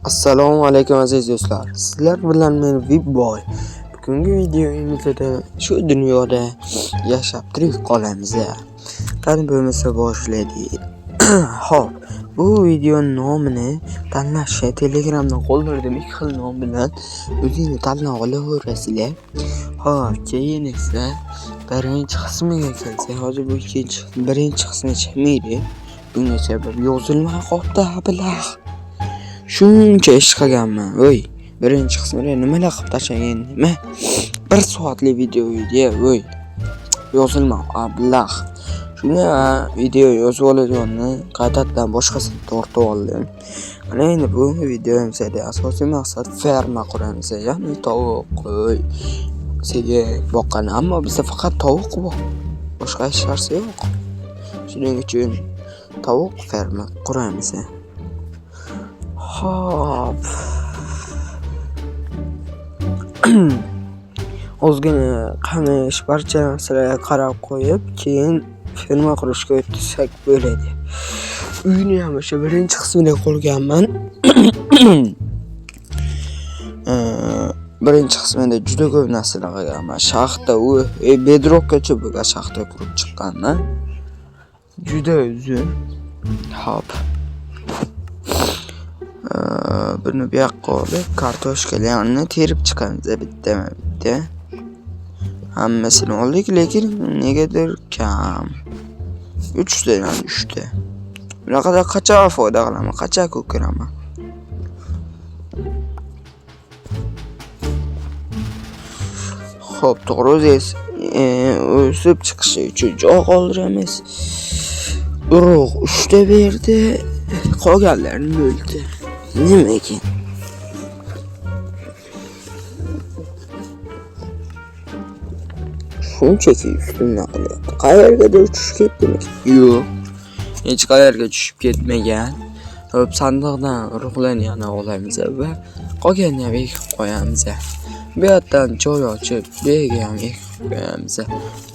Assalomu alaykum aziz do'stlar. Sizlar bilan men Vibboy. Bugungi videomizda shu dunyoda yashab tirik qolamiz. Qani bo'lmasa boshlaydik. Xo'p, bu video nomini tanlashga Telegramdan qoldirdim. 2 xil nom bilan o'zingiz tanlab olaverasizlar. Xo'p, keyin esa birinchi qismiga kelsak, hozir bu birinchi qismi chiqmaydi. Bunga sabab yozilmay qoldi ablah. Shuncha ish qilganman. Voy, birinchi qismida nimalar qilib tashlagan nima? 1 soatlik video voy. Yozilma ablah. Shunga video yozib oladiganni qaytadan boshqasini tortib oldim. Mana endi bu videomizda asosiy maqsad ferma quramiz, ya'ni tovuq, qo'y, sigir boqqan, ammo bizda faqat tovuq bor. Boshqa hech narsa yo'q. Shuning uchun tovuq ferma quramiz. Hop. Ozgina qamish barcha narsalarga qarab qo'yib, keyin ferma qurishga o'tsak bo'ladi. Uyni ham o'sha birinchi qismida qolganman. Birinchi qismida juda ko'p narsalar qilganman. Shaxta bedrockgacha bo'lgan shaxta qurib chiqqanman. Juda uzun. Hop. Buni bu yoqqa olib kartoshkalarni terib chiqamiz bitta. Hammasini oldik, lekin negadir kam. 3 tadan 3 ta. Bunaqada qancha foyda qilaman, qancha ko'kiraman. Xo'p, to'g'ri o'sib chiqishi uchun joy qoldiramiz. Urug' 3 ta berdi, qolganlarini o'ldi. Nima ekan? Shunchaki ustimdan qilyapti. Qayergadir tushib ketdimi? Yo'q. Hech qayerga tushib ketmagan. Hop, sandiqdan urug'larni yana olamiz va qolganini ham ekib qo'yamiz. Bu yerdan joy ochib, bu yerga ham ekib qo'yamiz.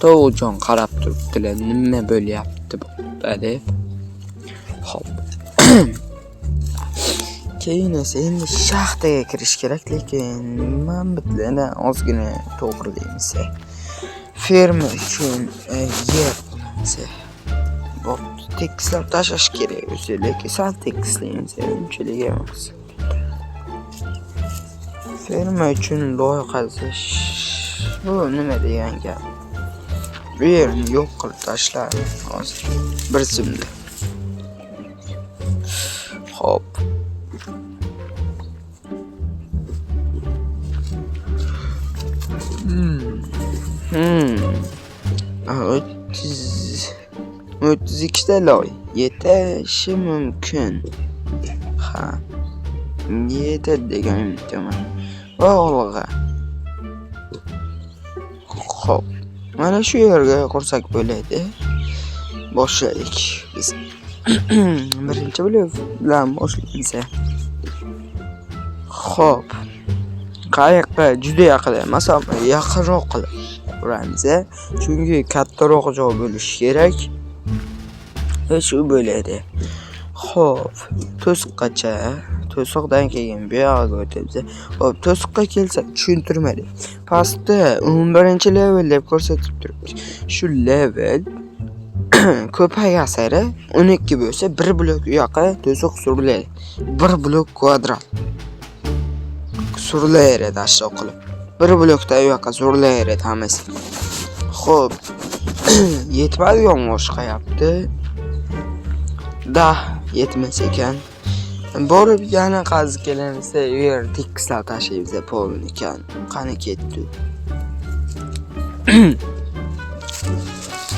Tovuqjon qarab turibdilar, nima bo'lyapti bu deb. Hop. Keyin esa endi shaxtaga kirish kerak, lekin men bitlardan ozgina to'g'rilaymiz. Ferma uchun yer qilamiz. Bu tekislar tashlash kerak o'zi, lekin sal tekislaymiz, unchalik emas. Ferma uchun loyihazish. Bu nima degan gap? Bu yerni yo'q qilib tashlaymiz hozir. Bir zumda. Hop. O'ttiz ikkita loy yetishi mumkin. Ha. Yetadi degan umiddaman. O'g'liga. Xo'p. Mana shu yerga qursak bo'ladi. Boshladik biz. Birinchi blok bilan boshlaymiz. Xo'p. Qayoqqa juda yaqin, masalan, yaqinroq qilib quramiz, chunki kattaroq joy bo'lishi kerak. Va shu bo'ladi. Xo'p, to'siqdan keyin bu yoqqa o'tamiz. Xo'p, to'siqqa kelsak tushuntirmadi. Pastda 11-level deb ko'rsatib turibdi. Shu level ko'paygan sari 12 bo'lsa, 1 blok u yoqqa to'siq suriladi. 1 blok kvadrat surilaveradi aşağı qilib. 1 blokda u yoqqa surilaveradi hammasi. Xo'p. Yetmaydigan boshqayapti. Da, yetmas ekan. Borib yana qazib kelamiz, u yer tekislab tashlaymiz, polni ekan. Qani ketdi.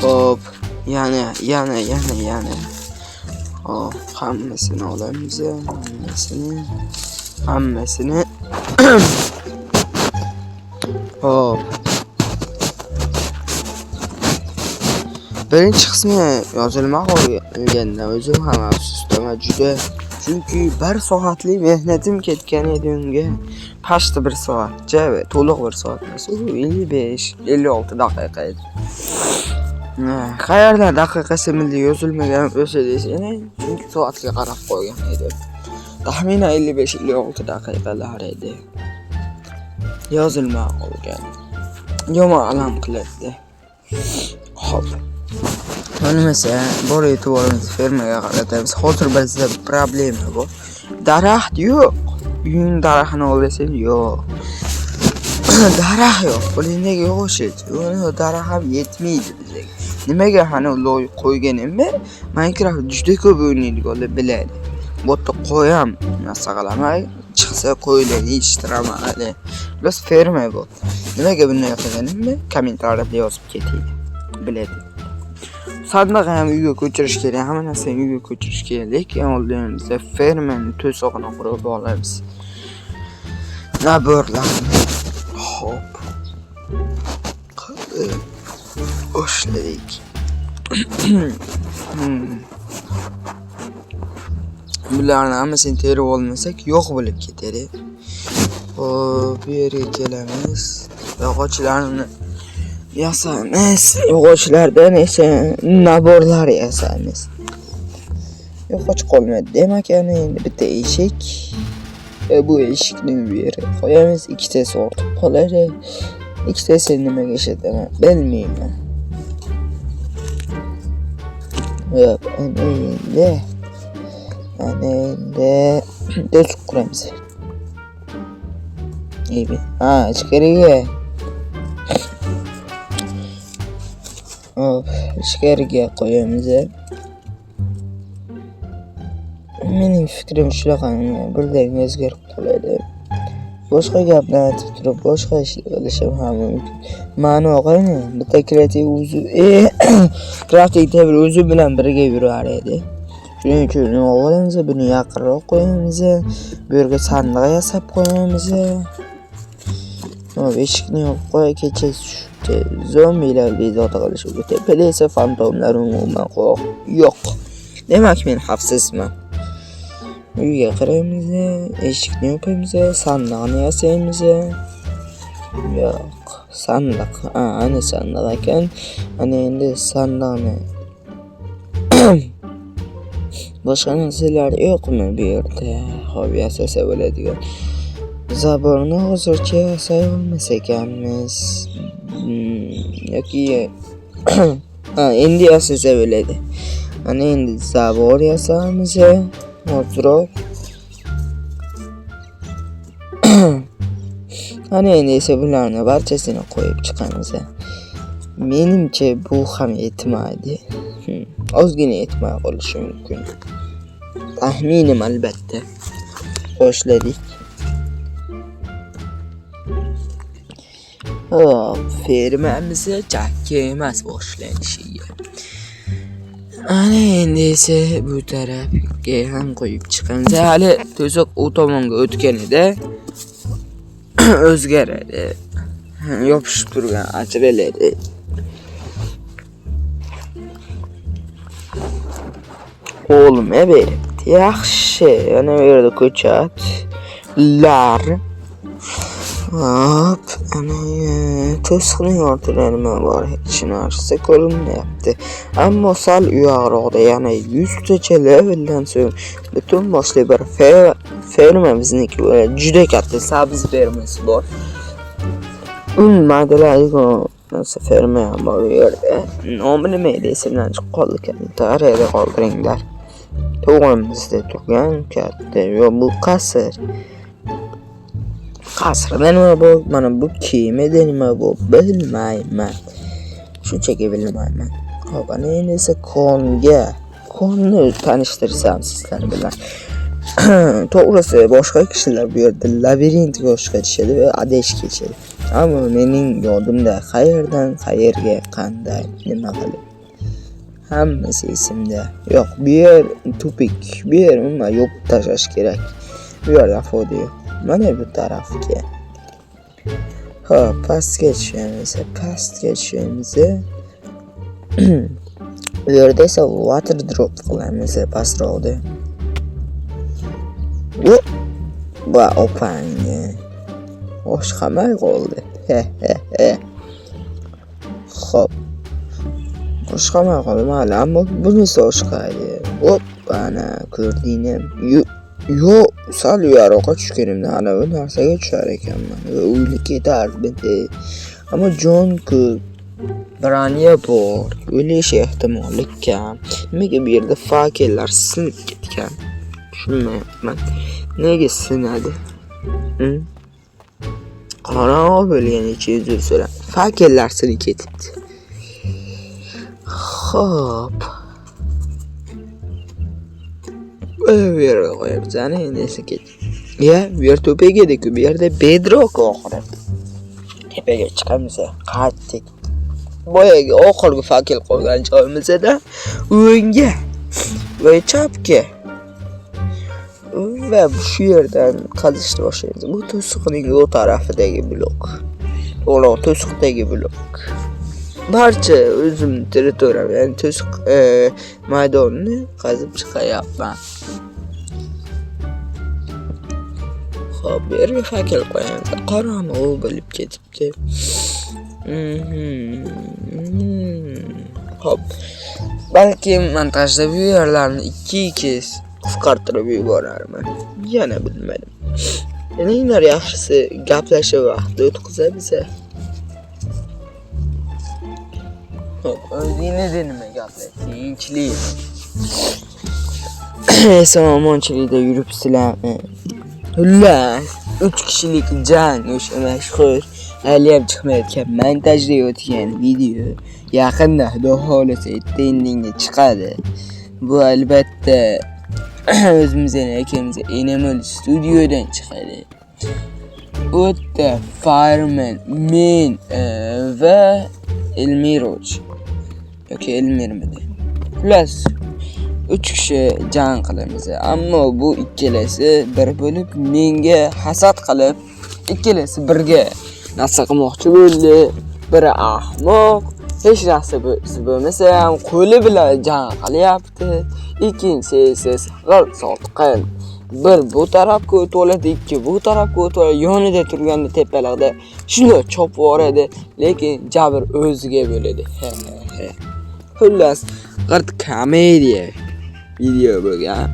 Hop. Yana. Hop, hammasini olamiz, hammasini. Hop. Birinchi qismi yozilma qolganda o'zim ham afsusdaman juda. Chunki 1 soatlik mehnatim ketgan edi unga. Pashti 1 soatcha, to'liq 1 soat emas, 55-56 daqiqa edi. Qayerda daqiqa simili yozilmagan bo'lsa desang, chunki soatga qarab qo'ygan edim. Taxminan 55-56 daqiqalar edi. Yozilma qolgan. Yomon alam qiladi. Xo'p. Bo'lmasa, bor e'tiborimiz fermaga qaratamiz. Hozir bizda problema bor. Daraxt yo'q. Uyning daraxtini olasan, yo'q. Daraxt yo'q. Qo'lingdagi yog'och. Uni daraxt ham yetmaydi bizga. Nimaga hali loy qo'yganimni Minecraft juda ko'p o'ynaydiganlar biladi. Bu yerda qo'yam, narsa qilaman, chiqsa qo'ylarni yetishtiraman hali. Biz ferma bu. Nimaga bunday qilganimni kommentariyada yozib keting. Biladi. Sandiqni ham uyga ko'chirish kerak, hamma narsani uyga ko'chirish kerak, lekin oldimizda fermani to'sog'ini qurib olamiz. Naborlar. Hop. Boshladik. Bularni hammasini terib olmasak yo'q bo'lib ketadi. Hop, bu yerga kelamiz. Yog'ochlarni yasaymiz. Yog'ochlardan esa naborlar yasaymiz. Yog'och qolmadi. Demak, yana endi bitta eshik. Bu eshikni bu yerga qo'yamiz. Ikkitasi ortib qoladi. Ikkitasi nimaga ishlataman bilmayman. Yo'q, endi do'st quramiz. Ichkariga. Hop, ichkariga qo'yamiz. Mening fikrim shunaqa, birdan o'zgarib qoladi. Boshqa gapni aytib turib, boshqa ishlar qilishim ham mumkin. Ma'no qani, bitta kreativ o'zi, kreativ tabir o'zi bilan birga yurar edi. Shuning uchun olamiz, buni yaqinroq qo'yamiz. Bu yerga sandiq yasab qo'yamiz. Hop, eshikni yopib qo'y, kecha zombilar bezovta qilishib o'tdi. Tepada esa fantomlar umuman yo'q. Demak, men xavfsizman. Uyga kiramiz, eshikni yopamiz, sandiqni yasaymiz. Yo'q, sandiq. Ana sandiq ekan. Ana endi sandiqni. Boshqa narsalar yo'qmi bu yerda? Hop, yasasa bo'ladigan. Zaborni hozircha yasay olmas ekanmiz. Yoki endi yasasa bo'ladi. Ana endi zabor yasamiz. Hozirroq. Ana endi esa bularni barchasini qo'yib chiqamiz. Menimcha bu ham yetmaydi. Ozgina yetmay qolishi mumkin. Taxminim albatta. Boshladik. Hop, fermamiz chakka emas boshlanishiga. Ana endi esa bu tarafga ham qo'yib chiqamiz. Hali to'siq u tomonga o'tganida o'zgaradi. Yopishib turgan ajraladi. O'g'lim beribdi. Yaxshi. Ana bu yerda ko'chatlar. Hop, ana to'siqning ortida nima bor? Hech narsa ko'rinmayapti. Ammo sal uyoqroqda, yana 100 tacha leveldan so'ng butun boshli bir ferma bizniki bo'ladi. Juda katta sabz fermasi bor. Madalariga narsa ferma ham bor bu yerda. Nomi nima edi? Esimdan chiqib qoldi. Kommentariyada qoldiringlar. To'g'rimizda turgan katta. Yo, bu qasr. Qasrda nima bu? Mana bu kemada nima bu? Bilmayman. Shunchaki bilmayman. Hop, ana endi esa konni tanishtirsam sizlar bilan. To'g'risi boshqa kishilar bu yerda labirintga chiqishadi va adesh kechadi. Ammo mening yodimda qayerdan qayerga qanday nima qilib hammasi esimda. Yo'q, bu yer tupik. Bu yer umuman yopib tashlash kerak. Bu yerda foda yo'q. Mana bu tarafga. Hop, pastga tushamiz. Bu yerda esa water drop qilamiz pastroqda. Va opang. Boshqamay qoldi. Hop. Boshqamay qoldi, ammo bunisi boshqa edi. Hop, ana ko'rdingmi? Yo, sal uyoqqa tushganimda ana bu narsaga tushar ekanman va o'ylab ketardim. Ammo jon-ku braniya bor, o'lish ehtimoli kam. Nimaga bu yerda fakellar sinib ketgan? Tushunmayapman. Nega sinadi? Qorong'i bo'lganicha uzr so'rab. Fakellar sinib ketibdi. Xo'p. Bu yerga qo'yib, endi esa ketdi. Ya, bu yer to'paga edi-ku, bu yerda bedrock oxiri. Tepaga chiqamiz, qaytdik. Boyaga oxirgi fakel qo'ygan joyimizda o'ngga va chapga va shu yerdan qazishni boshlaymiz. Bu to'siqning o tarafidagi blok. To'g'ri, to'siqdagi blok. Barcha o'zim territoriyam, ya'ni to'siq maydonni qazib chiqayapman. Xo'p, bu yerga fakel qo'yamiz. Qorong'i bo'lib ketibdi. Xo'p. Balki montajda bu yerlarni 2 kez qisqartirib yuborarman. Yana bilmadim. Endi yaxshisi gaplashib vaqt o'tkazamiz. Xo'p, o'zingizda nima gaplar? Tinchlik. Eson-omonchilikda yuribsizlarmi? Xullas, 3 kishilik jang o'sha mashhur aliyam chiqmayotgan montajda yotgan video yaqinda xudo xolasa trendingga chiqadi. Bu albatta o'zimizning akamiz Animal Studio'dan chiqadi. O'tda Fireman, men va Elmiroj yoki Elmirmidi. Xullas 3 kishi jang qilamiz. Ammo bu ikkalasi bir bo'lib menga hasad qilib, ikkalasi birga narsa qilmoqchi bo'ldi. Biri ahmoq, hech narsa bo'lmasa ham qo'li bilan jang qilyapti. Ikkinchisi esa sotqin. Bir bu tarafga o'tib oladi, ikki bu tarafga o'tib oladi. Yonida turganda tepalarda shunday chopib yuboradi, lekin jabr o'ziga bo'ladi. Xullas, g'irt komediya video bo'lgan.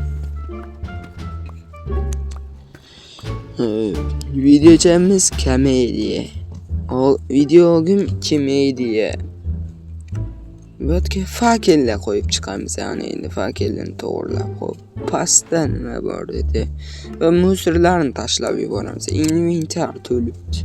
Videochamiz komediya. Videogim komediya. Bo'tga fakellar qo'yib chiqamiz. Ana endi fakellarni to'g'rilab qo'yib, pastda nima bor dedi va musorlarni tashlab yuboramiz. Inventar to'libdi.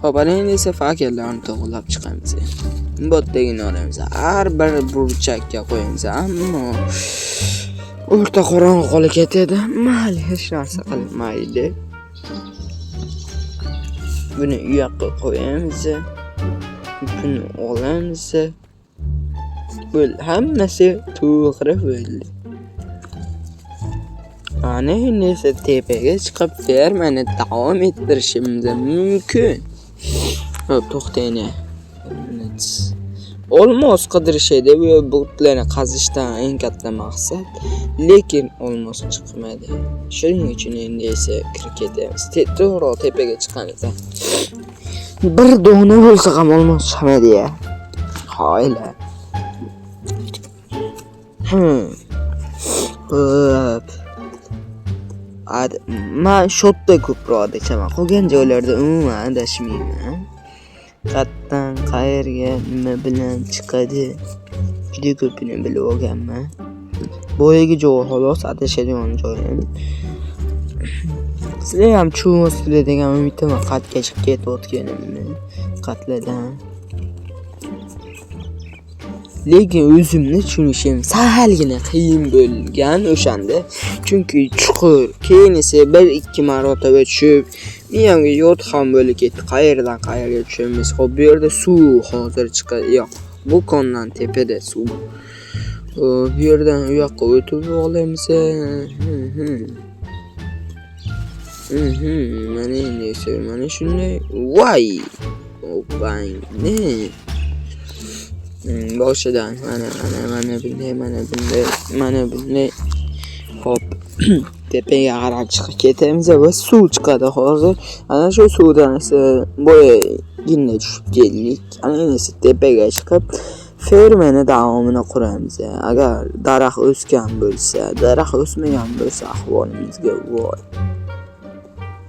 Xo'p, endi esa fakellarni to'g'rilab chiqamiz. Botdagini olamiz. Har bir burchakka qo'yamiz. Ammo o'rta qorong'i qolib ketadi. Mayli, hech narsa qilmaydi. Buni u yoqqa qo'yamiz. Buni olamiz. Bo'ldi, hammasi to'g'ri bo'ldi. Ana endi esa tepaga chiqib fermani davom ettirishimiz mumkin. Xo'p, to'xtang. Olmos qidirish edi, bu butlarni qazishdan eng katta maqsad, lekin olmos chiqmadi. Shuning uchun endi esa kirib ketamiz. To'g'ri tepaga chiqamiz. Bir dona bo'lsa ham olmos chiqmadi-ya. Xo'yla. Men shotda ko'proq adachaman. Qolgan joylarda umuman adashmayman. Qatdan qayerga nima bilan chiqadi juda ko'pini bilib olganman. Boyagi joy xolos adashadigan joyim. Sizlar ham tushunasizlar degan umiddaman qatga chiqib ketayotganimni qatladan. Lekin o'zimni tushunishim salgina qiyin bo'lgan o'shanda. Chunki chuqur, keyin esa 1-2 marotaba tushib, miyamga yod ham bo'lib ketdi. Qayerdan qayerga tushamiz? Xo'p, bu yerda suv hozir chiqadi. Yo'q, bu kondan tepada suv. Bu yerdan u yoqqa o'tib olamiz. Mana endi esa mana shunday. Voy! Opang, ne? Boshidan mana bunday. Hop. Tepaga qarab chiqib ketamiz va suv chiqadi hozir. Ana shu suvdan esa boya yine tushib keldik. Ana enasi tepaga chiqib fermani davomini quramiz. Agar daraxt o'sgan bo'lsa, daraxt o'smagan bo'lsa ahvolimizga voy.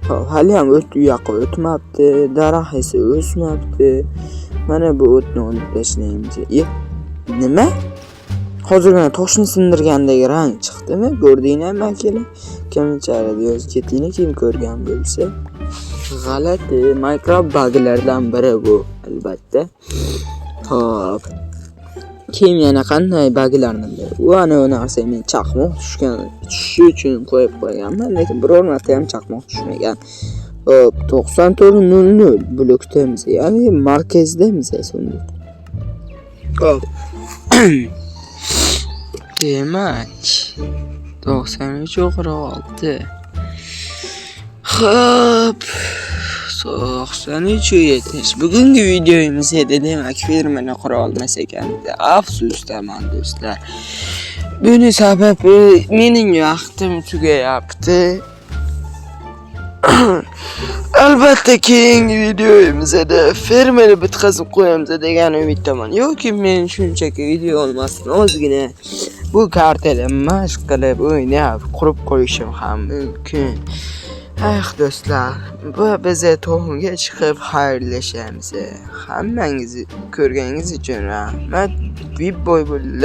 Hop, hali ham o't u yoqqa o'tmabdi, daraxt esa o'smabdi. Mana bu o'tni olib tashlaymiz. Nima? Hozirgina toshni sindirgandagi rang chiqdimi? Ko'rdinglarmi akalar? Kommentariyada yozib ketinglar kim ko'rgan bo'lsa. G'alati Minecraft bug'lardan biri bu, albatta. Hop. Keyin yana qanday bug'larni biri? U ana u narsa men chaqmoq tushishi uchun qo'yib qo'yganman, lekin biror marta ham chaqmoq tushmagan. Hop, 94:00 blokdamiz, ya'ni markazdamiz aslida. Hop. Demak, 93:6. Hop. 93:7. Bugungi videomizda demak fermani qura olmas ekanmiz. Afsusdaman do'stlar. Buni sababi mening vaqtim tugayapti. Albatta keyingi videomizda fermani bitkazib qo'yamiz degan umiddaman. Yoki men shunchaki video olmasdan ozgina bu kartani mashq qilib o'ynab qurib qo'yishim ham mumkin. Do'stlar, biz to'g'riga chiqib xayrlashamiz. Hammangizni ko'rganingiz uchun rahmat. Vip boy bo'ldi.